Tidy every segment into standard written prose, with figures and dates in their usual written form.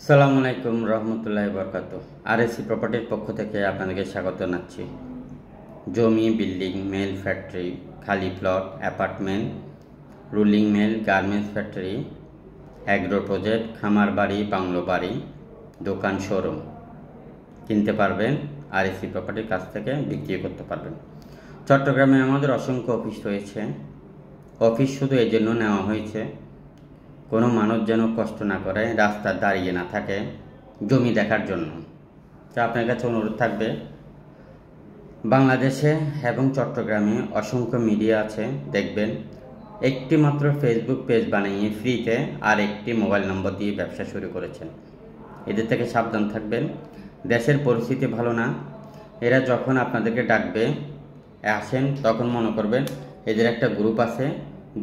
আসসালামু আলাইকুম রহমতুল্লাহি বরকাতুহ। আরএসি প্রপার্টির পক্ষ থেকে আপনাদেরকে স্বাগত জানাচ্ছি। জমি, বিল্ডিং, মেল ফ্যাক্টরি, খালি plot, apartment, ruling mail, garments factory, agro project, খামার বাড়ি, বাংলো বাড়ি, দোকান, শোরুম কিনতে পারবেন। আরএসি প্রপার্টির কাছ থেকে বিক্রি করতে পারবেন। চট্টগ্রামে আমাদের অসংখ্য অফিস রয়েছে। অফিস শুধু এই জন্য নেওয়া হয়েছে, কোনো মানুষ যেন কষ্ট না করে, রাস্তা দাঁড়িয়ে না থাকে জমি দেখার জন্য। তো আপনার কাছে অনুরোধ থাকবে, বাংলাদেশে এবং চট্টগ্রামে অসংখ্য মিডিয়া আছে, দেখবেন একটি মাত্র ফেসবুক পেজ বানিয়ে ফ্রিতে আর একটি মোবাইল নম্বর দিয়ে ব্যবসা শুরু করেছেন। এদের থেকে সাবধান থাকবেন। দেশের পরিস্থিতি ভালো না। এরা যখন আপনাদেরকে ডাকবে আসেন, তখন মনে করবেন এদের একটা গ্রুপ আছে,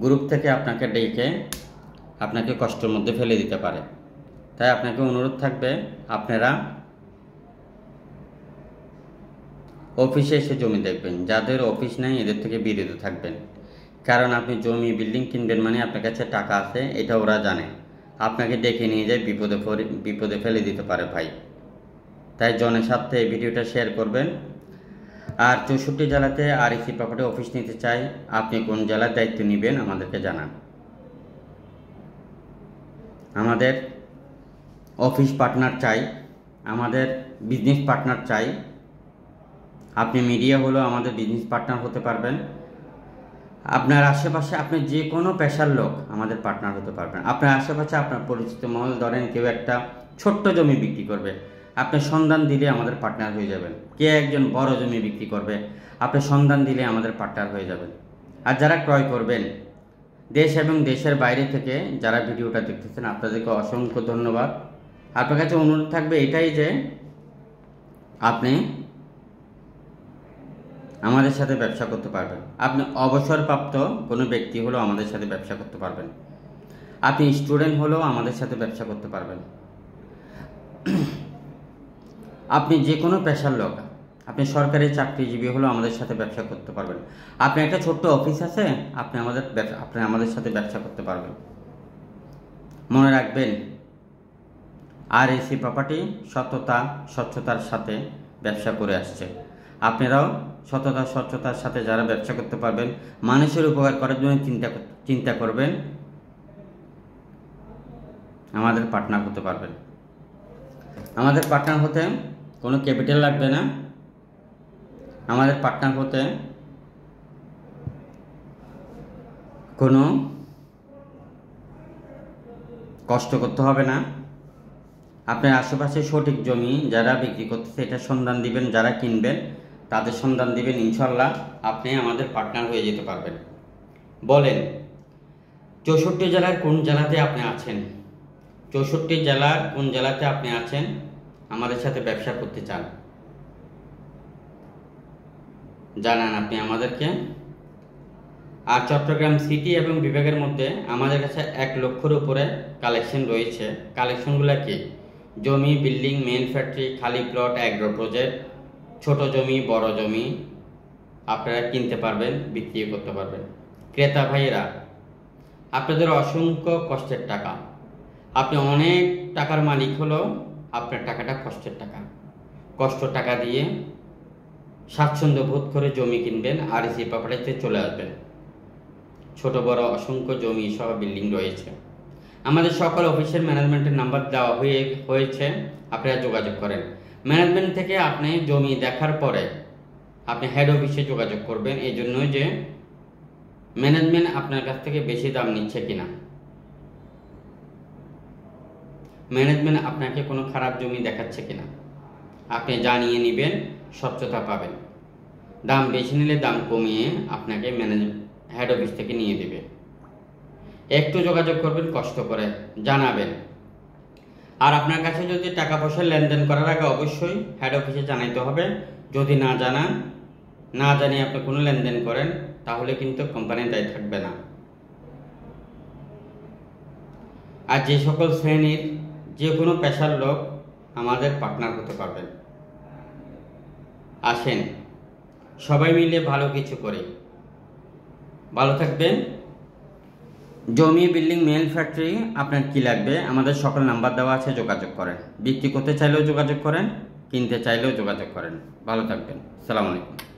গ্রুপ থেকে আপনাকে ডেকে আপনাকে কষ্টের মধ্যে ফেলে দিতে পারে। তাই আপনাকে অনুরোধ থাকবে, আপনারা অফিসে এসে জমি দেখবেন। যাদের অফিস নেই এদের থেকে বিরত থাকবেন। কারণ আপনি জমি বিল্ডিং কিনবেন মানে আপনার কাছে টাকা আছে, এটা ওরা জানে। আপনাকে ডেকে নিয়ে যায় বিপদে ফেলে দিতে পারে ভাই। তাই জনের সাথে এই ভিডিওটা শেয়ার করবেন। আর 64 জেলাতে আরএসি প্রপার্টি অফিস নিতে চাই। আপনি কোন জেলার দায়িত্ব নেবেন আমাদেরকে জানান। আমাদের অফিস পার্টনার চাই, আমাদের বিজনেস পার্টনার চাই। আপনি মিডিয়া হলেও আমাদের বিজনেস পার্টনার হতে পারবেন। আপনার আশেপাশে আপনি যে কোনো পেশার লোক আমাদের পার্টনার হতে পারবেন। আপনার আশেপাশে আপনার পরিচিত মহল, ধরেন কেউ একটা ছোট্ট জমি বিক্রি করবে, আপনি সন্ধান দিলে আমাদের পার্টনার হয়ে যাবেন। কে একজন বড় জমি বিক্রি করবে, আপনি সন্ধান দিলে আমাদের পার্টনার হয়ে যাবেন। আর যারা ক্রয় করবেন, দেশ এবং দেশের বাইরে থেকে যারা ভিডিওটা দেখতেছেন, আপনাদেরকে অসংখ্য ধন্যবাদ। আপনার কাছে অনুরোধ থাকবে এটাই যে আপনি আমাদের সাথে ব্যবসা করতে পারবেন। আপনি অবসরপ্রাপ্ত কোনো ব্যক্তি হলেও আমাদের সাথে ব্যবসা করতে পারবেন। আপনি স্টুডেন্ট হলেও আমাদের সাথে ব্যবসা করতে পারবেন। আপনি যে কোনো পেশার লোক, আপনি সরকারি চাকরিজীবী হলেও আমাদের সাথে ব্যবসা করতে পারবেন। আপনি একটা ছোট্ট অফিস আছে, আপনি আমাদের সাথে ব্যবসা করতে পারবেন। মনে রাখবেন, আরএসি প্রপার্টি সততা স্বচ্ছতার সাথে ব্যবসা করে আসছে। আপনারাও সততা স্বচ্ছতার সাথে যারা ব্যবসা করতে পারবেন, মানুষের উপকার করার জন্য চিন্তা করবেন, আমাদের পার্টনার হতে পারবেন। আমাদের পার্টনার হতে কোনো ক্যাপিটাল লাগবে না। আমাদের পার্টনার হতে কোনো কষ্ট করতে হবে না। আপনার আশেপাশে সঠিক জমি যারা বিক্রি করতেছে এটা সন্ধান দিবেন, যারা কিনবেন তাদের সন্ধান দিবেন। ইনশাল্লাহ আপনি আমাদের পার্টনার হয়ে যেতে পারবেন। বলেন, 64 জেলার কোন জেলাতে আপনি আছেন? 64 জেলার কোন জেলাতে আপনি আছেন আমাদের সাথে ব্যবসা করতে চান? জানান আপনি আমাদেরকে। আর চট্টগ্রাম সিটি এবং বিভাগের মধ্যে আমাদের কাছে 1 লক্ষের উপরে কালেকশন রয়েছে। কালেকশনগুলো কি? জমি, বিল্ডিং, মেল ফ্যাক্টরি, খালি প্লট, অ্যাগ্রো প্রজেক্ট, ছোট জমি, বড় জমি আপনারা কিনতে পারবেন, বিক্রি করতে পারবেন। ক্রেতা ভাইয়েরা, আপনাদের অসংখ্য কষ্টের টাকা, আপনি অনেক টাকার মালিক হলেও আপনার টাকাটা কষ্টের টাকা। কষ্ট টাকা দিয়ে স্বাচ্ছন্দ্য বোধ করে জমি কিনবেন, আরএসি প্রপার্টিতে চলে আসবেন। ছোট বড় অসংখ্য জমি সহ বিল্ডিং রয়েছে। আমাদের সকল অফিসের ম্যানেজমেন্টের নাম্বার দেওয়া হয়েছে, আপনারা যোগাযোগ করেন। ম্যানেজমেন্ট থেকে আপনি জমি দেখার পরে আপনি হেড অফিসে যোগাযোগ করবেন, এই জন্য যে ম্যানেজমেন্ট আপনার কাছ থেকে বেশি দাম নিচ্ছে কিনা। ম্যানেজমেন্ট আপনাকে কোনো খারাপ জমি দেখাচ্ছে কিনা আপনি জানিয়ে নেবেন, স্বচ্ছতা পাবেন। দাম বেশি নিলে দাম কমিয়ে আপনাকে হেড অফিস থেকে নিয়ে দেবে। একটু যোগাযোগ করবেন, কষ্ট করে জানাবেন। আর আপনার কাছে যদি টাকা পয়সা লেনদেন করার আগে অবশ্যই হেড অফিসে জানাইতে হবে। যদি না জানিয়ে আপনি কোনো লেনদেন করেন তাহলে কিন্তু কোম্পানির দায়ী থাকবে না। আর যে সকল শ্রেণীর যে কোনো পেশার লোক আমাদের পার্টনার হতে পারবেন। আসেন সবাই মিলে ভালো কিছু করি। ভালো থাকবেন। জমি, বিল্ডিং, মিল, ফ্যাক্টরি আপনার কি লাগবে আমাদের সকল নাম্বার দেওয়া আছে, যোগাযোগ করেন। বিক্রি করতে চাইলেও যোগাযোগ করেন, কিনতে চাইলেও যোগাযোগ করেন। ভালো থাকবেন। আসসালামু আলাইকুম।